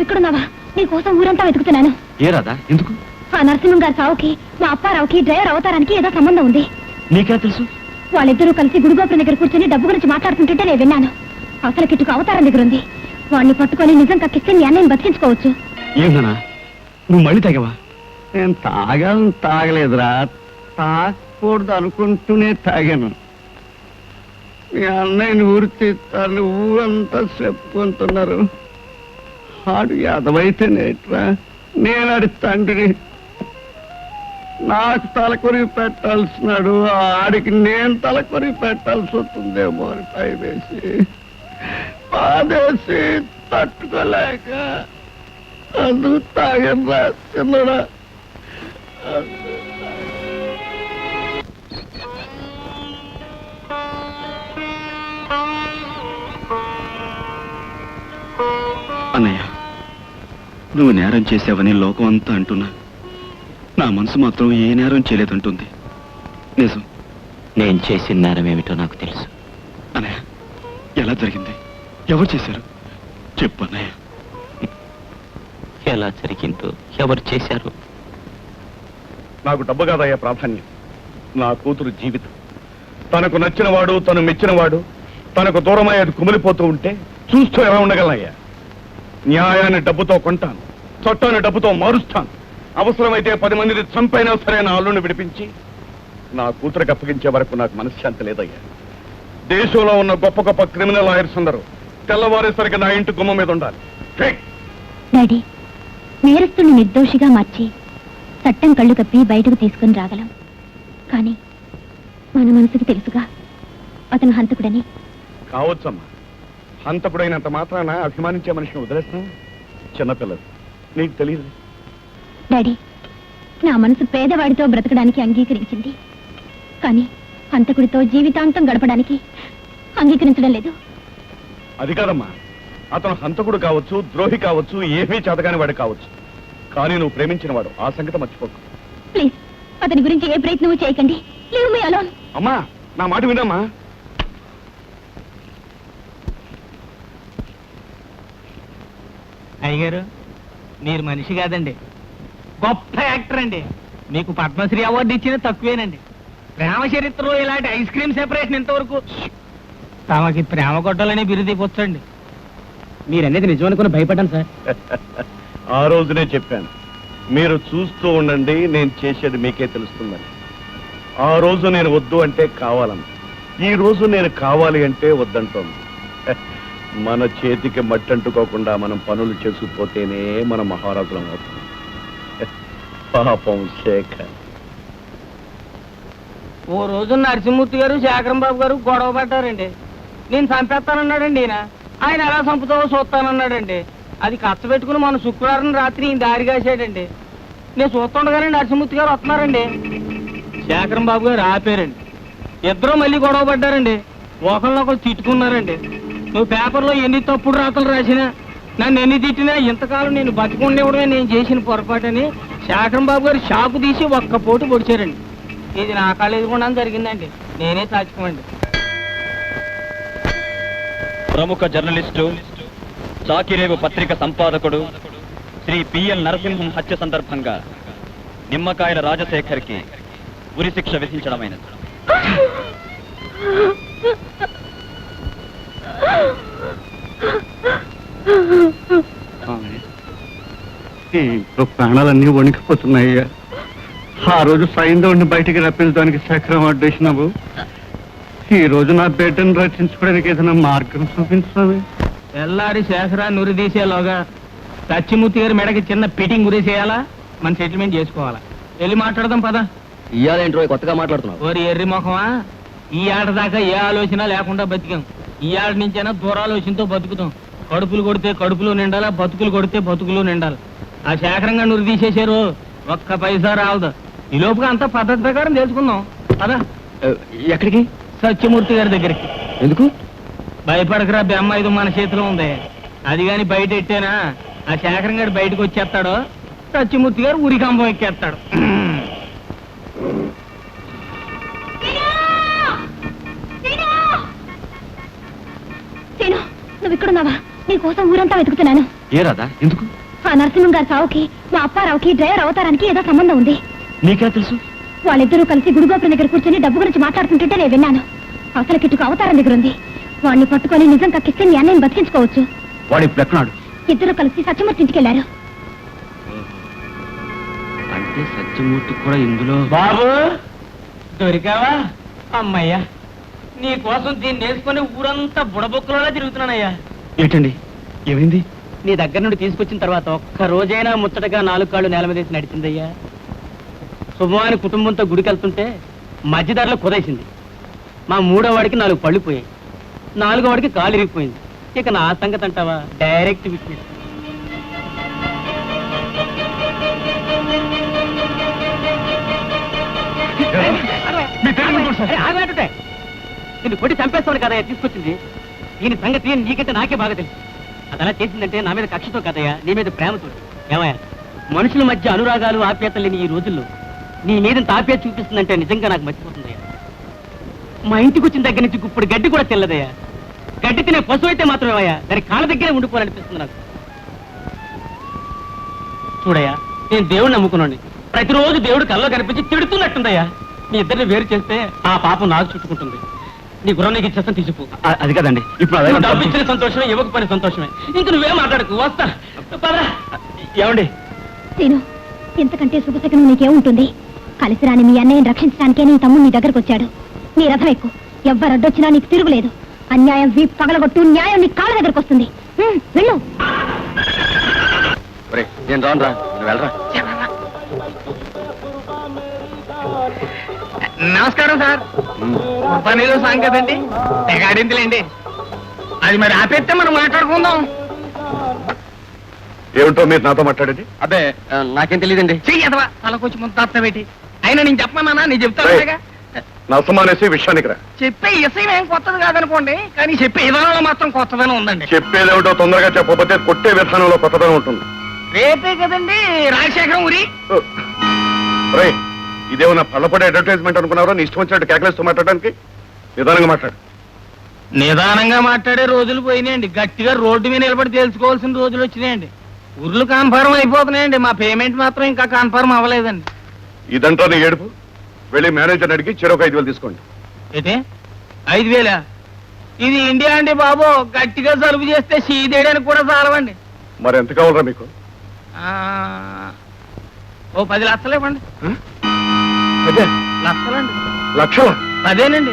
నువ్వు ఇక్కడున్నావా? నీకోసం ఊరంతా వెతుకుతున్నాను. ఏ రాదా, ఎందుకు? ఆ నరసింహం గారి సావుకి మా అప్పారావుకి డ్రైవర్ అవతారానికి ఏదో సంబంధం ఉంది. నీకే తెలుసు? వాళ్ళిద్దరూ కలిసి గుడిగోపురం దగ్గర కూర్చొని డబ్బు గురించి మాట్లాడుతుంటే నేను విన్నాను. అవతల కిట్టుకు అవతారం దగ్గర ఉంది. వాడిని పట్టుకొని నిజం కక్కిస్తే నీ అన్నయ్యని బతికించుకోవచ్చు. ఏంటన్నా నువ్వు మళ్ళీ తాగవా? నేను తాగలేదురా, తాగకూడదు అనుకుంటూనే తాగాను. మీ అన్నయ్యని ఊరి తీస్తాను ఊరంతా చెప్పుకుంటున్నారు. ఆడు యాదవైతేనేట్రా, నేను ఆడి తండ్రిని. నాకు తలకొరి పెట్టాల్సినాడు, ఆడికి నేను తలకొరి పెట్టాల్సి వస్తుందేమో అని భయమేసి బాధేసి తట్టుకోలేక అందుకు తాగరా చిన్నడా. అన్నయ్య, నువ్వు నేరం చేసావని లోకం అంతా అంటున్నా, నా మనసు మాత్రం ఏ నేరం చేయలేదంటుంది. నిజం. నేను చేసిన నేరం ఏమిటో నాకు తెలుసు. అన్నయ్య, ఎలా జరిగింది? ఎవరు చేశారు? చెప్పు అన్నయ్య. ఎలా జరిగిందో, ఎవరు చేశారు? నాకు డబ్బు కాదయ్యా ప్రాధాన్యం. నా కూతురు జీవితం. తనకు నచ్చినవాడు, తను మెచ్చినవాడు తనకు దూరమయ్యేది కుమిలిపోతూ ఉంటే చూస్తూ ఎలా ఉండగలనయ్యా? న్యాయాన్ని డబ్బుతో కొంటాను, చట్టాన్ని డబ్బుతో మారుస్తాను. అవసరమైతే 10 మందిని చంపైనా సరే నా అల్లుని విడిపించి నా కూతురికి అప్పగించే వరకు నాకు మనశ్శాంతి లేదయ్యా. దేశంలో ఉన్న గొప్ప గొప్ప క్రిమినల్ లాయర్స్ అందరూ తెల్లవారేసరికి నా ఇంటి గుమ్మ మీద ఉండాలి. డాడీ, నేరస్తుని నిర్దోషిగా మార్చి చట్టం కళ్ళు కప్పి బయటకు తీసుకుని రాగలం. కానీ మన మనసుకి తెలుసుగా అతను హంతకుడని. కావచ్చమ్మా, హంతకుడైనంత మాత్రాన అభిమానించే మనిషిని వదిలేస్తాం? చిన్నపిల్లలు, నీకు తెలియదు. డాడీ, నా మనసు పేదవాడితో బ్రతకడానికి అంగీకరించింది, కానీ హంతకుడితో జీవితాంతం గడపడానికి అంగీకరించడం లేదు. అది కాదమ్మా, అతను హంతకుడు కావచ్చు, ద్రోహి కావచ్చు, ఏమీ చేతగాని వాడు కావచ్చు, కానీ నువ్వు ప్రేమించిన వాడు. ఆ సంగతి మర్చిపోకు. ప్లీజ్, అతని గురించి ఏ ప్రయత్నమూ చేయకండి. Leave me alone. అమ్మా, నా మాట వినమ్మా. అయ్యగారు, మీరు మనిషి కాదండి, గొప్ప యాక్టర్ అండి. మీకు పద్మశ్రీ అవార్డు ఇచ్చిన తక్కువేనండి. ప్రేమ చరిత్రలో ఇలాంటి ఐస్ క్రీమ్ సెపరేషన్ ఇంతవరకు. తమకి ప్రేమ కొట్టాలని బిరుదు ఇవ్వచ్చండి. మీరనేది నిజం అనుకుని భయపడ్డాను సార్. ఆ రోజునే చెప్పాను, మీరు చూస్తూ ఉండండి, నేను చేసేది మీకే తెలుస్తుందని. ఆ రోజు నేను వద్దు అంటే కావాలని, ఈ రోజు నేను కావాలి అంటే వద్దంటోంది. మన చేతికి మట్టంటుకోకుండా మనం పనులు చేసుకుపోతేనే మన మహారాజులం అవుతుంది. పాపం శేఖర్. ఓ రోజు నరసింహమూర్తి గారు శేఖరం బాబు గారు గొడవ పడ్డారండి. నేను చంపేస్తానన్నాడండి ఈయన. ఆయన ఎలా చంపుతావో చూస్తానన్నాడండి. అది కచ్చబెట్టుకుని మన శుక్రవారం రాత్రి ఈయన దారి కాసాడండి. నేను చూస్తుండగానే నరసింహమూర్తి గారు వస్తున్నారండి. శేఖరం బాబు గారు ఆపారండి. ఇద్దరు మళ్ళీ గొడవ పడ్డారండి. ఒకళ్ళొకళ్ళు తిట్టుకున్నారండి. నువ్వు పేపర్లో ఎన్ని తప్పుడు రాతలు రాసినా, నన్ను ఎన్ని తిట్టినా, ఇంతకాలం నేను బతికుండేవడమే నేను చేసిన పొరపాటని శేఖరం బాబు గారు షాపు తీసి ఒక్క పోటు పొడిచారండి. ఇది నా కాలేజీ కూడా జరిగిందండి. నేనే సాక్షిమండి. ప్రముఖ జర్నలిస్టు, చాకిరేవు పత్రిక సంపాదకుడు శ్రీ పిఎల్ నరసింహం హత్య సందర్భంగా నిమ్మకాయల రాజశేఖర్కి ఉరిశిక్ష విధించడమైనది. ప్రాణాలన్నీ వణికిపోతున్నాయ్యా. ఆ రోజు సైంధవుడిని బయటికి రప్పించడానికి శేఖరం అడ్డేసినావు. ఈ రోజు నా బిడ్డను రక్షించుకోవడానికి ఏదైనా మార్గం చూపించావి. తెల్లారి శేఖరాన్ని ఉరిదీసేలోగా సత్యమూర్తి గారి మెడకి చిన్న పిటింగ్ ఉరేసేయాలా, మన సెటిల్మెంట్ చేసుకోవాలా. వెళ్ళి మాట్లాడదాం పదా. ఇయ్యాలేంట్రో కొత్తగా మాట్లాడుతున్నావు? ఓరి ఎర్రి మొఖమా, ఈ ఆట దాకా ఏ ఆలోచన లేకుండా బతికాం. ఈ ఆట నుంచైనా దూరాలోచనతో బతుకుతాం. కడుపులు కొడితే కడుపులు నిండాలా, బతుకులు కొడితే బతుకులు నిండాలి. ఆ శేఖరంగా నువ్వు తీసేశారు, ఒక్క పైసా రావదు. ఈ లోపుగా అంతా పద్ధతి ప్రకారం తెలుసుకుందాం పదా. ఎక్కడికి? సత్యమూర్తి గారి దగ్గరికి. ఎందుకు? భయపడకరా, బెమ్మ ఇది మన చేతిలో ఉంది. అది కాని బయట ఎట్టేనా ఆ శేఖరం గారు బయటకు వచ్చేస్తాడో, సత్యమూర్తి గారు ఉరికంబం ఎక్కేస్తాడు. నువ్వు ఇక్కడున్నావా? నీకోసం ఊరంతా వెతుకుతున్నాను. ఏ రాదా ఎందుకు? ఆ నరసింహం గారి సావుకి మా అప్పారావుకి డ్రైవర్ అవతారానికి ఏదో సంబంధం ఉంది. నీకే తెలుసు? వాళ్ళిద్దరూ కలిసి గుడిగోపురం దగ్గర కూర్చొని డబ్బు గురించి మాట్లాడుతుంటే నేను విన్నాను. అవతల కిట్టుకు అవతారం దగ్గర ఉంది. వాడిని పట్టుకొని నిజం కక్కిస్తే మీ అన్నయ్యని బతికించుకోవచ్చు. వాడు ఇప్పుడు ఎక్కడున్నాడు? ఇద్దరు కలిసి సత్యమూర్తి ఇంటికి వెళ్ళారు. అంటే సత్యమూర్తి కూడా ఇందులో. బాబు దొరికావా? అమ్మయ్యా, నీ కోసం దీన్ని వేసుకొని ఊరంతా బుడబొక్కలోనే తిరుగుతున్నానయ్యా. ఏంటండి ఏమైంది? నీ దగ్గర నుండి తీసుకొచ్చిన తర్వాత ఒక్క రోజైనా ముచ్చటగా 4 కాళ్ళు నేల మీద వేసి నడిచిందయ్యా. శుభమాని కుటుంబంతో గుడికి వెళ్తుంటే మధ్యదారిలో కుదేసింది. మా 3వ వాడికి 4 పళ్ళు పోయాయి, 4వ వాడికి కాలు ఇరిగిపోయింది. ఇక నా సంగతి అంటావా? Direct witness. నిన్ను కొట్టి చంపేస్తాను కదయ్యా తీసుకొచ్చింది. దీని సంగతి నీకంటే నాకే బాగా తెలుసు. అదలా చేసిందంటే నా మీద కక్షతో కదయ్యా, నీ మీద ప్రేమతో. ఏమయ్యా, మనుషుల మధ్య అనురాగాలు ఆప్యాయతలు లేని ఈ రోజుల్లో నీ మీద ఇంత ఆప్యాయత చూపిస్తుందంటే నిజంగా నాకు మర్చిపోతుందయ్యా. మా ఇంటికి వచ్చిన దగ్గర నుంచి ఇప్పుడు గడ్డి కూడా తెల్లదయ్యా. గడ్డి తినే పశువు అయితే మాత్రం ఏమయ్యా, దాని కాళ్ళ దగ్గరే ఉండిపోవాలనిపిస్తుంది నాకు. చూడయ్యా, నేను దేవుడిని నమ్ముకున్నాను. ప్రతిరోజు దేవుడు కల్లో కనిపించి తిడుతున్నట్టుందయ్యా. మీ ఇద్దరిని వేరు చేస్తే ఆ పాపం నాకు చుట్టుకుంటుంది. నీ గుర్రం నీకు ఇచ్చేస్తాను, తీసిపో. అది కదండి ఇప్పుడు నువ్వు డబ్బు ఇచ్చిన సంతోషమే, ఇవ్వకపోయిన సంతోషమే. ఇంక నువ్వేం మాట్లాడకు, వస్తా. పదరా. ఏమండి? నేను ఇంతకంటే శుభశకనం నీకేముంటుంది? కలిసి రాని మీ అన్నయ్యని రక్షించడానికే నీ తమ్ముడు నీ దగ్గరకు వచ్చాడు. నీ రథం ఎక్కువ, ఎవ్వరడ్డొచ్చినా నీకు తిరుగులేదు. అన్యాయం వీపు పగలగొట్టు, న్యాయం నీ కాళ్ళ దగ్గరకు వస్తుంది. వెళ్ళు. నేను రాను రా, నువ్వు వెళ్ళరా. నమస్కారం సార్. పనిలో సాంగ్ కదండి, తెగాడిందిలేండి. అది మరి ఆపేస్తే మనం మాట్లాడుకుందాం. ఏమిటో మీరు నాతో మాట్లాడేది? అదే నాకేం తెలియదండి. చెయ్యదవా తలకొచ్చి ముందు పెట్టి. అయినా నేను చెప్పమన్నా, నేను చెప్తాను. నా సమానేసి విషయానికి రా. చెప్పే ఇసయం ఏం కొత్తది కాదనుకోండి, కానీ చెప్పే విధానంలో మాత్రం కొత్తదనం ఉందండి. చెప్పేదేమిటో తొందరగా చెప్పకపోతే కొట్టే విధానంలో కొత్తదనం ఉంటుంది. రేపే కదండి రాజశేఖరం ఊరి. రేయ్, ఇదేమన్నా పళ్ళపడే అడ్వర్టైజ్మెంట్ అనుకున్నారో? నీ ఇష్టం వచ్చినట్టు కేకలేస్తూ మాట్లాడడానికి? నిదానంగా మాట్లాడు. నిదానంగా మాట్లాడే రోజులు పోయినాయండి. గట్టిగా రోడ్డు మీద నిలబడి తెలుసుకోవాల్సిన రోజులు వచ్చినాయండి. ఊర్లు కన్ఫర్మ్ అయిపోతున్నాయండి. మా పేమెంట్ మాత్రం ఇంకా కన్ఫర్మ్ అవ్వలేదండి. ఇదంతా నీ ఏడుపు. వెళ్ళి మేనేజర్ అడిగి చెరొక 5,000 తీసుకోండి. ఏంటి 5,000? ఇది ఇండియా అండి బాబు. గట్టిగా జలుబు చేస్తే సీదేయడానికి కూడా చాలవండి. మరి ఎంత కావాలరా మీకు? ఓ 10 లక్షలు ఇవ్వండి. అదే లక్షలండి. లక్షల? అదేనండి.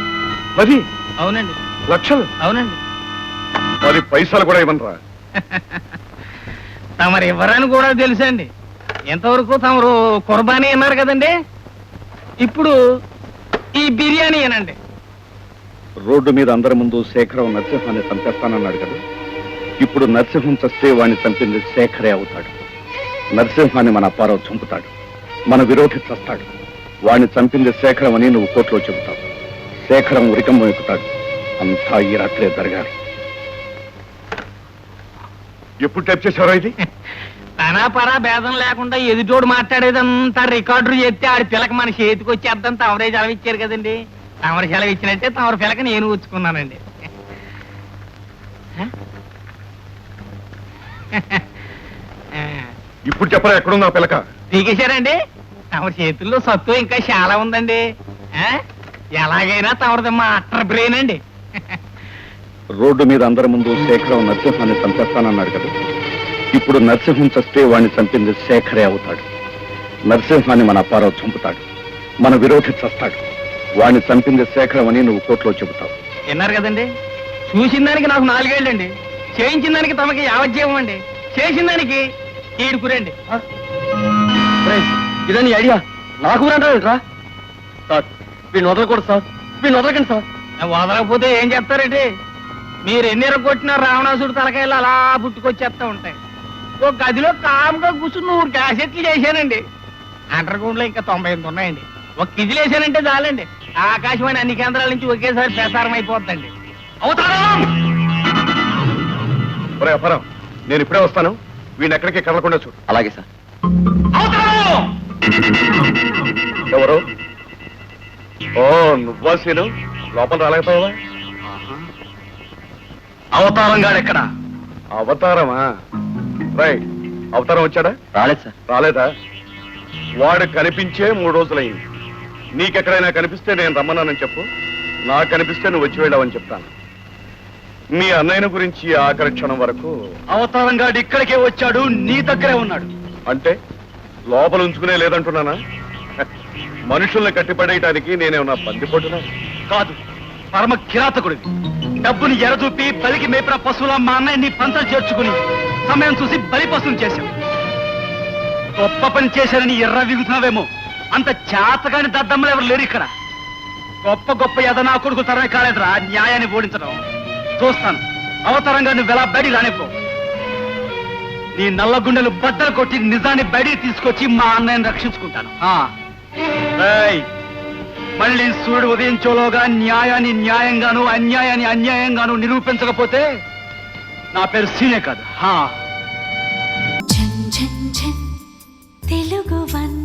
10 అవునండి. లక్షలు? అవునండి. 10 పైసలు కూడా ఇవ్వనరా? తమరు ఇవ్వరని కూడా తెలుసండి. ఎంతవరకు తమరు కుర్బానీ అన్నారు కదండి, ఇప్పుడు ఈ బిర్యానీ అనండి. రోడ్డు మీద అందరి ముందు శేఖరం నరసింహాన్ని చంపేస్తానన్నాడు కదా. ఇప్పుడు నరసింహం చస్తే వాడిని చంపింది శేఖరే అవుతాడు. నరసింహాన్ని మన అప్పారావు చంపుతాడు. మన విరోధి చస్తాడు. వాడిని చంపింది శేఖరం అని నువ్వు కోర్టులో చెబుతావు. శేఖరం ఉరికంబం ఎక్కుతాడు. అంతా ఈ రాత్రే జరగాలి. ఎప్పుడు టైప్ చేశారో ఇది? తనా పరా భేదం లేకుండా ఎదుటోడు మాట్లాడేదంతా రికార్డు చేస్తే ఆడి పిల్లకి మన చేతికి వచ్చేద్దాం. తమరే సెలవు ఇచ్చారు కదండి. తమరు సెలవు ఇచ్చినట్టే తమరి పిల్లకి నేను ఉంచుకున్నానండి. ఇప్పుడు చెప్పరా ఎక్కడుందా పిల్లక? దిగేశారండి. తమరి చేతుల్లో సత్తు ఇంకా చాలా ఉందండి. ఎలాగైనా తమరిది మా అట్టర్ బ్రెయిన్ అండి. రోడ్డు మీద అందరి ముందు శేఖరం నరసింహాన్ని చంపేస్తానన్నాడు కదా. ఇప్పుడు నరసింహం చస్తే వాడిని చంపింది శేఖరే అవుతాడు. నరసింహాన్ని మన అప్పారావు చంపుతాడు. మన విరోధి చస్తాడు. వాడిని చంపింది శేఖరం అని నువ్వు కోర్టులో చెబుతావు. విన్నారు కదండి. చూసిన దానికి నాకు 4 ఏళ్ళండి. చేయించిన దానికి తమకి యావజ్జీవం అండి. చేసిన దానికి ఈడుకురండి. ఇదని ఐడియా నాకు రా సార్. వీడిని వదలకూడదు సార్, వీడిని వదలకండి సార్. వదలకపోతే ఏం చెప్తారండి? మీరు ఎన్ని కొట్టినా రావణాసుడు తలకాయలు అలా పుట్టుకొచ్చేస్తా ఉంటాయి. ఒక గదిలో కామ్గా కూర్చుని 100 క్యాసెట్లు చేశానండి. అండర్ గ్రౌండ్ లో ఇంకా 98 ఉన్నాయండి. ఒక కిజిలు వేసానంటే చాలండి. ఆకాశవాణి అన్ని కేంద్రాల నుంచి ఒకేసారి ప్రసారం అయిపోద్దండి. అవతారం! ఒరే అప్పారావు, నేను ఇప్పుడే వస్తాను. వీడిని ఎక్కడికి కదలకుండా చూడు. అలాగే సార్. ఎవరు? ఓ నువ్వా సీను? లోపల రాలేకపోయావా? అవతారం గాడు ఎక్కడ? అవతారమా? రైట్ అవతారం వచ్చాడా? రాలేదు సార్. రాలేదా? వాడు కనిపించే 3 రోజులైంది. నీకెక్కడైనా కనిపిస్తే నేను రమ్మన్నానని చెప్పు. నాకు కనిపిస్తే నువ్వు వచ్చి వెళ్ళావని చెప్తాను. మీ అన్నయ్యను గురించి ఆఖరి క్షణం వరకు అవతారంగా ఇక్కడికే వచ్చాడు, నీ దగ్గరే ఉన్నాడు. అంటే లోపల ఉంచుకునే లేదంటున్నానా? మనుషుల్ని కట్టిపడేయటానికి నేనేమన్నా బందిపోటున్నా? కాదు, పరమ కిరాతకుడివి. డబ్బుని ఎరచూపి బలికి మేపిన పశువుల మా అన్నయ్యని పంచలు చేర్చుకుని సమయం చూసి బలి పశువుని చేశావు. గొప్ప పని చేశానని ఎర్ర విగుతున్నావేమో. అంత చేతగాని దద్దమ్మలు ఎవరు లేరు ఇక్కడ. గొప్ప గొప్ప యదనా కొడుకు తరమే కాలేదురా న్యాయాన్ని ఓడించడం. చూస్తాను అవతారంగా నువ్వు ఎలా బయటికి రానిపో. నీ నల్ల గుండెలు బద్దలు కొట్టి నిజాన్ని బయటికి తీసుకొచ్చి మా అన్నయ్యని రక్షించుకుంటాను. ఏయ్, మళ్ళీ సూర్యుడు ఉదయించోలోగా న్యాయాన్ని న్యాయంగాను అన్యాయాన్ని అన్యాయంగాను నిరూపించకపోతే నా పేరు సీనే కాదు. ఝన్ ఝన్ ఝన్ తెలుగు వన్